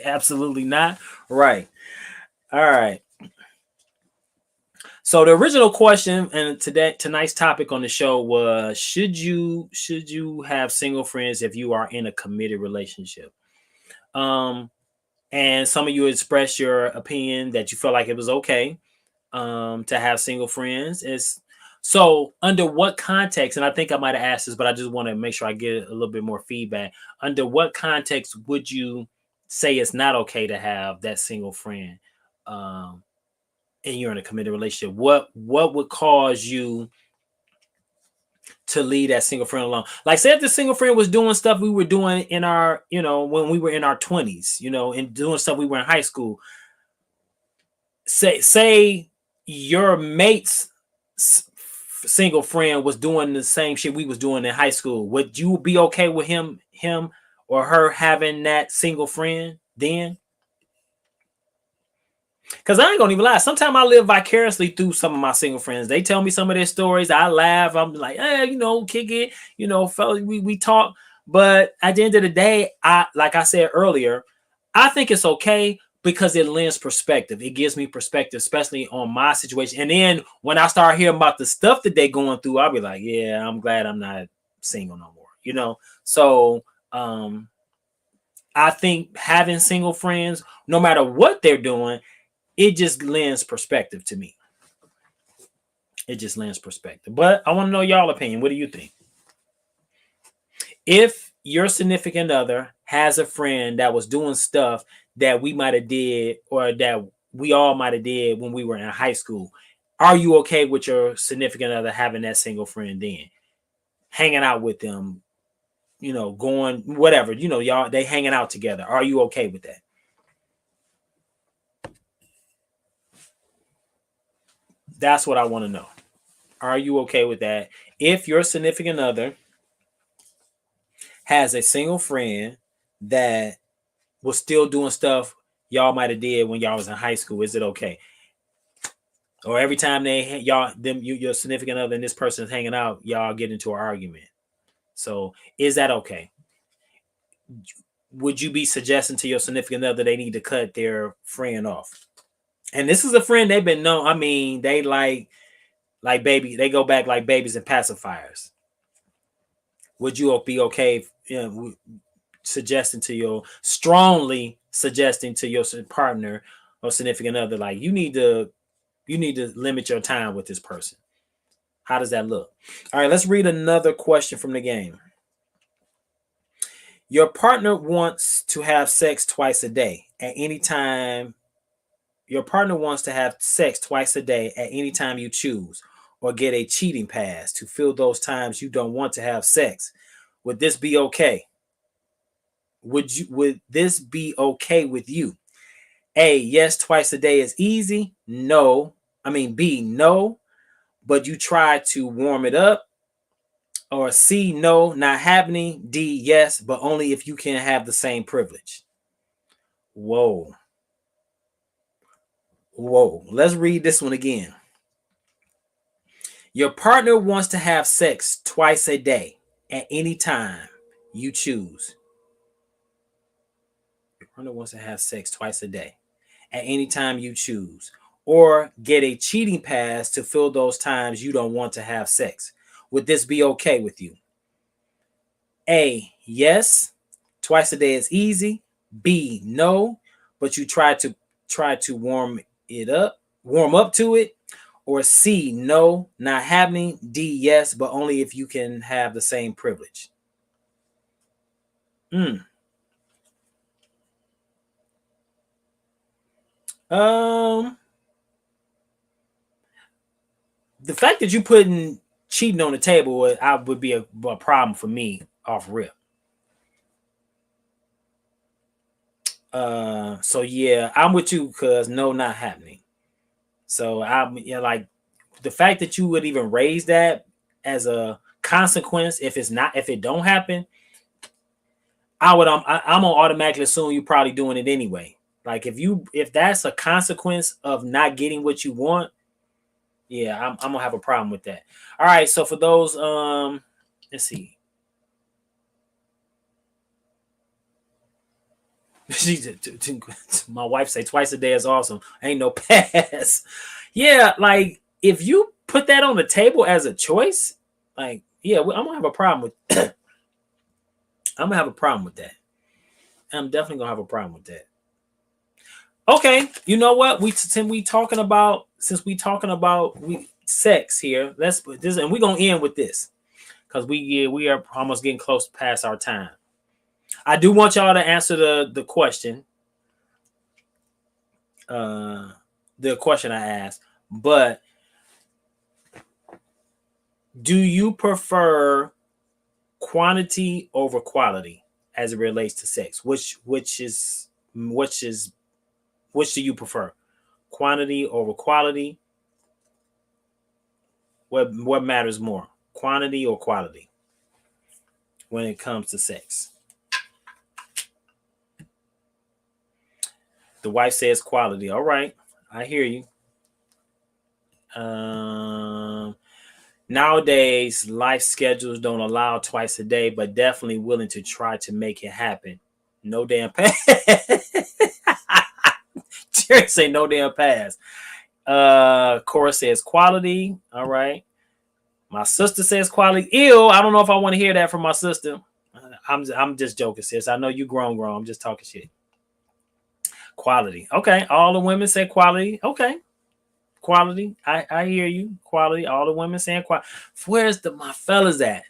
Absolutely not. Right. All right. So the original question and tonight's topic on the show was, should you have single friends if you are in a committed relationship? And some of you expressed your opinion that you felt like it was okay to have single friends. So under what context, and I think I might have asked this, but I just want to make sure I get a little bit more feedback. Under what context would you say it's not okay to have that single friend? And you're in a committed relationship, what would cause you to leave that single friend alone? Like, say if the single friend was doing stuff we were doing in our, when we were in our 20s, and doing stuff we were in high school. Say your mate's single friend was doing the same shit we was doing in high school. Would you be okay with him or her having that single friend then? Because I ain't gonna even lie. Sometimes I live vicariously through some of my single friends. They tell me some of their stories. I laugh. I'm like, hey, kick it. Fellas, we talk. But at the end of the day, like I said earlier, I think it's okay because it lends perspective. It gives me perspective, especially on my situation. And then when I start hearing about the stuff that they're going through, I'll be like, yeah, I'm glad I'm not single no more. So I think having single friends, no matter what they're doing, it just lends perspective to me. It just lends perspective. But I want to know y'all opinion. What do you think? If your significant other has a friend that was doing stuff that we might have did, or that we all might have did when we were in high school. Are you okay with your significant other having that single friend then? Hanging out with them, going whatever, y'all, they hanging out together. Are you okay with that? That's what I want to know. Are you okay with that? If your significant other has a single friend that was still doing stuff y'all might have did when y'all was in high school, is it okay? Or every time your significant other and this person is hanging out, y'all get into an argument. So is that okay? Would you be suggesting to your significant other they need to cut their friend off? And this is a friend they've been known. I mean, they like baby. They go back like babies and pacifiers. Would you be okay, strongly suggesting to your partner or significant other, like, you need to limit your time with this person? How does that look? All right, let's read another question from the game. Your partner wants to have sex twice a day at any time. Your partner wants to have sex twice a day at any time you choose, or get a cheating pass to fill those times you don't want to have sex. Would this be okay? Would this be okay with you? A, yes, twice a day is easy. B, no, but you try to warm it up. Or C, no, not happening. D, yes, but only if you can have the same privilege. Whoa. Let's read this one again. Your partner wants to have sex twice a day at any time you choose. Your partner wants to have sex twice a day at any time you choose, or get a cheating pass to fill those times you don't want to have sex. Would this be okay with you? A, yes, twice a day is easy. B, no, but you try to warm up to it. Or C, no, not happening. D, yes, but only if you can have the same privilege. The fact that you putting cheating on the table would be a problem for me off rip. So yeah, I'm with you, because no, not happening. So like the fact that you would even raise that as a consequence, if it don't happen, I'm gonna automatically assume you're probably doing it anyway. Like if that's a consequence of not getting what you want, yeah, I'm gonna have a problem with that. All right, so for those, let's see. My wife say twice a day is awesome. Ain't no pass. Yeah, like if you put that on the table as a choice, like, yeah, I'm gonna have a problem with. I'm gonna have a problem with that. I'm definitely gonna have a problem with that. Okay, you know what? Since we talking about sex here, let's put this, and we're gonna end with this because we are almost getting close past our time. I do want y'all to answer the question, I asked. But do you prefer quantity over quality as it relates to sex? Which do you prefer? Quantity over quality? What matters more? Quantity or quality when it comes to sex? The wife says quality. All right, I hear you. Nowadays, life schedules don't allow twice a day, but definitely willing to try to make it happen. No damn pass. Jerry say no damn pass. Cora says quality. All right. My sister says quality. Ew, I don't know if I want to hear that from my sister. I'm just joking, sis. I know you grown. I'm just talking shit. Quality. Okay. All the women say quality. Okay. Quality. I hear you. Quality. All the women saying quality. Where's my fellas at?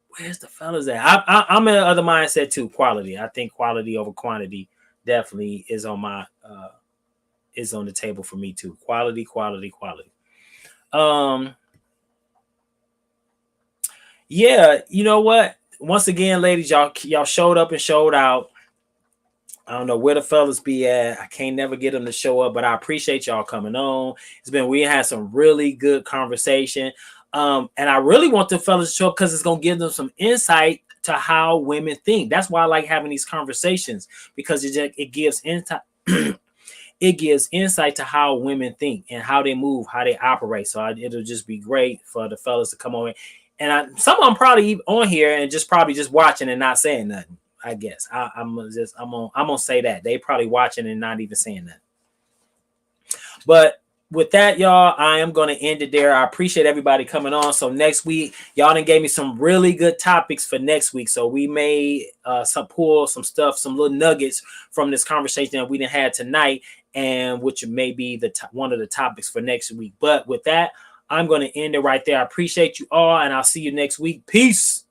Where's the fellas at? I'm in the other mindset too. Quality. I think quality over quantity definitely is on my is on the table for me too. Quality, quality, quality. Um, yeah, you know what? Once again, ladies, y'all showed up and showed out. I don't know where the fellas be at. I can't never get them to show up, but I appreciate y'all coming on. We had some really good conversation. And I really want the fellas to show up because it's gonna give them some insight to how women think. That's why I like having these conversations, because it gives insight. It gives insight to how women think and how they move, how they operate. So it'll just be great for the fellas to come on. And some of them probably on here and just watching and not saying nothing. I guess I'm gonna say that they probably watching and not even saying that. But with that, y'all, I am gonna end it there. I appreciate everybody coming on. So next week, y'all done gave me some really good topics for next week. So we may pull some stuff, some little nuggets from this conversation that we didn't have tonight, and which may be one of the topics for next week. But with that, I'm gonna end it right there. I appreciate you all, and I'll see you next week. Peace.